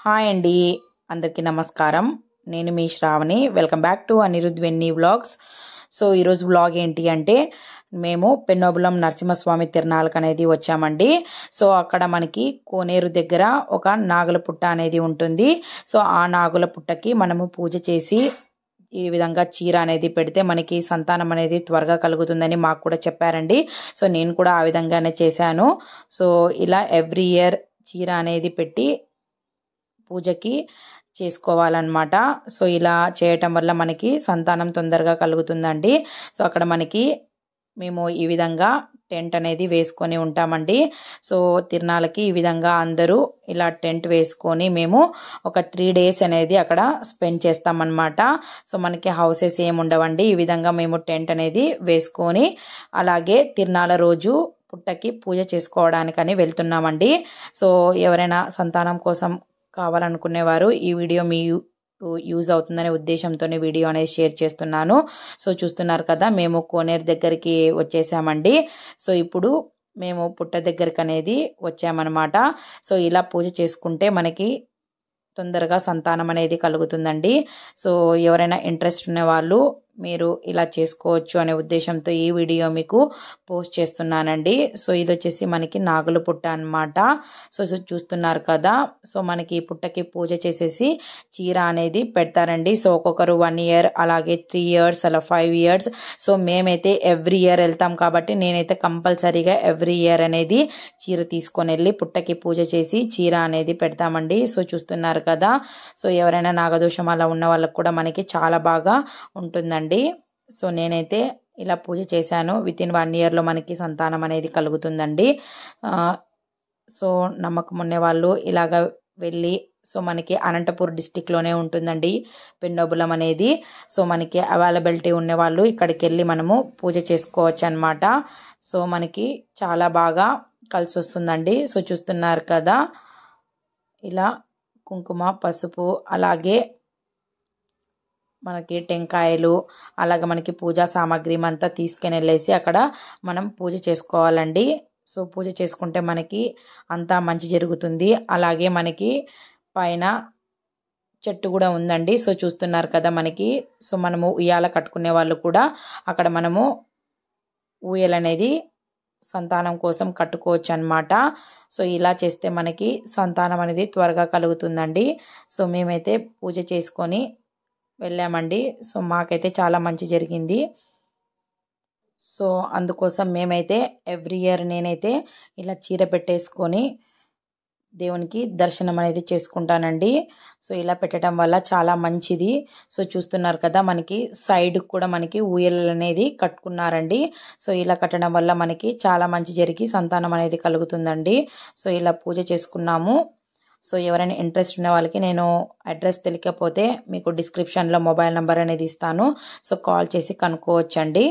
Hi అండి, అందరికీ నమస్కారం. నేను మీ Shravani. Welcome back to Anirudh Venny vlogs. So ఈరోజు వ్లాగ్ ఏంటి అంటే, మేము పెన్నోబులం నరసింహస్వామి తిరునాళ్ళకి అనేది వచ్చామండి. సో అక్కడ మనకి కోనేరు దగ్గర ఒక నాగుల పుట్ట అనేది ఉంటుంది. సో ఆ నాగుల పుట్టకి మనము పూజ చేసి ఈ విధంగా చీర అనేది పెడితే మనకి సంతానం అనేది త్వరగా కలుగుతుందని మాకు కూడా చెప్పారండి. సో నేను కూడా ఆ విధంగానే చేశాను. సో ఇలా ఎవ్రీ ఇయర్ చీర అనేది పెట్టి పూజకి చేసుకోవాలన్నమాట. సో ఇలా చేయటం వల్ల మనకి సంతానం తొందరగా కలుగుతుందండి. సో అక్కడ మనకి మేము ఈ విధంగా టెంట్ అనేది వేసుకొని ఉంటామండి. సో తిరునాళ్ళకి ఈ విధంగా అందరూ ఇలా టెంట్ వేసుకొని మేము ఒక 3 days అనేది అక్కడ స్పెండ్ చేస్తామన్నమాట. సో మనకి హౌసెస్ ఏమి ఉండవండి. ఈ విధంగా మేము టెంట్ అనేది వేసుకొని అలాగే తిరునాళ్ళ రోజు పుట్టకి పూజ చేసుకోవడానికని వెళ్తున్నామండి. సో ఎవరైనా సంతానం కోసం కావాలనుకునేవారు ఈ వీడియో మీ యూజ్ అవుతుందనే ఉద్దేశంతోనే వీడియో అనేది షేర్ చేస్తున్నాను. సో చూస్తున్నారు కదా, మేము కోనేరు దగ్గరికి వచ్చేసామండి. సో ఇప్పుడు మేము పుట్ట దగ్గరికి అనేది వచ్చామన్నమాట. సో ఇలా పూజ చేసుకుంటే మనకి తొందరగా సంతానం అనేది కలుగుతుందండి. సో ఎవరైనా ఇంట్రెస్ట్ ఉన్న వాళ్ళు మీరు ఇలా చేసుకోవచ్చు అనే ఉద్దేశంతో ఈ వీడియో మీకు పోస్ట్ చేస్తున్నానండి. సో ఇది వచ్చేసి మనకి నాగుల పుట్ట అన్నమాట. సో చూస్తున్నారు కదా, సో మనకి పుట్టకి పూజ చేసేసి చీర అనేది పెడతారండి. సో ఒక్కొక్కరు 1 year, అలాగే 3 years, అలా 5 years. సో మేమైతే ఎవ్రీ ఇయర్ వెళ్తాం కాబట్టి నేనైతే కంపల్సరీగా ఎవ్రీ ఇయర్ అనేది చీర తీసుకొని వెళ్ళి పుట్టకి పూజ చేసి చీర అనేది పెడతామండి. సో చూస్తున్నారు కదా, సో ఎవరైనా నాగదోషం అలా ఉన్న వాళ్ళకి కూడా మనకి చాలా బాగా ఉంటుందండి. సో నేనైతే ఇలా పూజ చేశాను. వితిన్ 1 yearలో మనకి సంతానం అనేది కలుగుతుందండి. సో నమ్మకం ఉండే వాళ్ళు ఇలాగ వెళ్ళి, సో మనకి అనంతపూర్ డిస్టిక్లోనే ఉంటుందండి పెన్నోబులం అనేది. సో మనకి అవైలబిలిటీ ఉన్న వాళ్ళు ఇక్కడికి వెళ్ళి మనము పూజ చేసుకోవచ్చు అన్నమాట. సో మనకి చాలా బాగా కలిసి వస్తుందండి. సో చూస్తున్నారు కదా, ఇలా కుంకుమ, పసుపు, అలాగే మనకి టెంకాయలు, అలాగే మనకి పూజా సామాగ్రి అంతా తీసుకుని వెళ్ళేసి అక్కడ మనం పూజ చేసుకోవాలండి. సో పూజ చేసుకుంటే మనకి అంతా మంచి జరుగుతుంది. అలాగే మనకి పైన చెట్టు కూడా ఉందండి. సో చూస్తున్నారు కదా మనకి, సో మనము ఉయ్యాల కట్టుకునే వాళ్ళు కూడా అక్కడ మనము ఊయల అనేది సంతానం కోసం కట్టుకోవచ్చు అన్నమాట. సో ఇలా చేస్తే మనకి సంతానం అనేది త్వరగా కలుగుతుందండి. సో మేమైతే పూజ చేసుకొని వెళ్ళామండి. సో మాకైతే చాలా మంచి జరిగింది. సో అందుకోసం మేమైతే ఎవ్రీ ఇయర్ నేనైతే ఇలా చీర పెట్టేసుకొని దేవునికి దర్శనం అనేది చేసుకుంటానండి. సో ఇలా పెట్టడం వల్ల చాలా మంచిది. సో చూస్తున్నారు కదా, మనకి సైడ్ కూడా మనకి ఊయలు అనేది కట్టుకున్నారండి. సో ఇలా కట్టడం వల్ల మనకి చాలా మంచి జరిగి సంతానం అనేది కలుగుతుందండి. సో ఇలా పూజ చేసుకున్నాము. సో ఎవరైనా ఇంట్రెస్ట్ ఉన్న వాళ్ళకి నేను అడ్రస్ తెలియకపోతే మీకు డిస్క్రిప్షన్లో మొబైల్ నెంబర్ అనేది ఇస్తాను. సో కాల్ చేసి కనుక్కోవచ్చండి.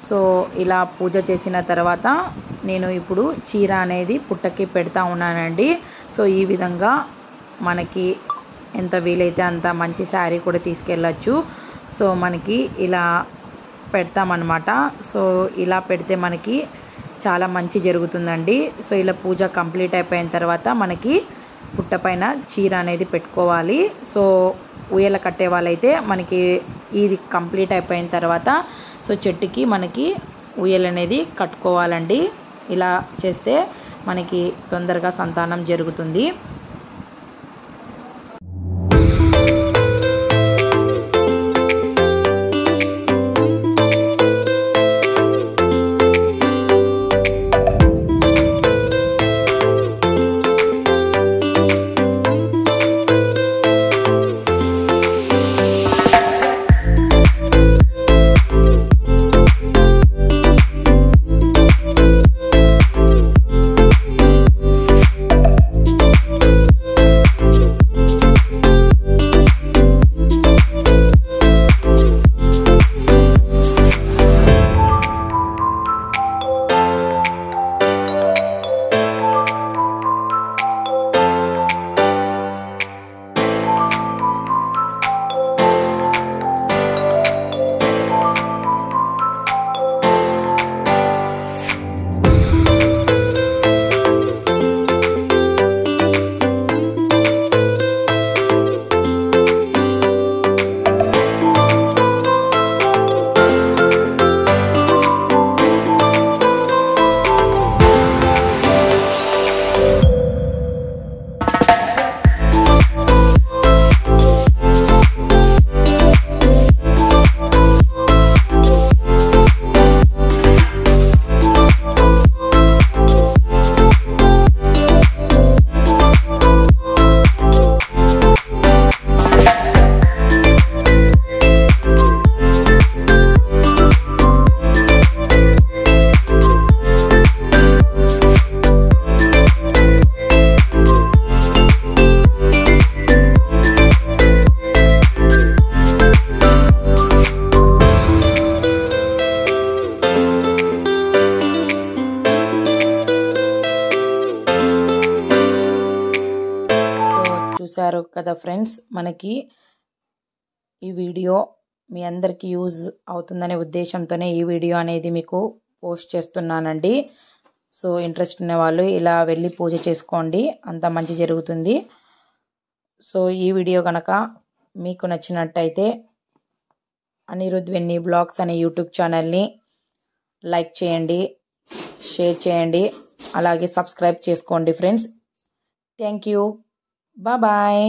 సో ఇలా పూజ చేసిన తర్వాత నేను ఇప్పుడు చీర అనేది పుట్టకి పెడతా ఉన్నానండి. సో ఈ విధంగా మనకి ఎంత వీలైతే అంత మంచి శారీ కూడా తీసుకెళ్ళచ్చు. సో మనకి ఇలా పెడతామన్నమాట. సో ఇలా పెడితే మనకి చాలా మంచి జరుగుతుందండి. సో ఇలా పూజ కంప్లీట్ అయిపోయిన తర్వాత మనకి పుట్ట పైన చీర అనేది పెట్టుకోవాలి. సో ఉయ్యాల కట్టే వాళ్ళైతే మనకి ఇది కంప్లీట్ అయిపోయిన తర్వాత సో చెట్టుకి మనకి ఉయ్యాల అనేది కట్టుకోవాలండి. ఇలా చేస్తే మనకి తొందరగా సంతానం జరుగుతుంది. చూసారు కదా ఫ్రెండ్స్, మనకి ఈ వీడియో మీ అందరికీ యూజ్ అవుతుందనే ఉద్దేశంతోనే ఈ వీడియో అనేది మీకు పోస్ట్ చేస్తున్నానండి. సో ఇంట్రెస్ట్ ఉన్న వాళ్ళు ఇలా వెళ్ళి పూజ చేసుకోండి, అంత మంచి జరుగుతుంది. సో ఈ వీడియో కనుక మీకు నచ్చినట్టయితే అనిరుద్ వెన్నీ బ్లాగ్స్ అనే యూట్యూబ్ ఛానల్ని లైక్ చేయండి, షేర్ చేయండి, అలాగే సబ్స్క్రైబ్ చేసుకోండి friends. Thank you. Bye bye.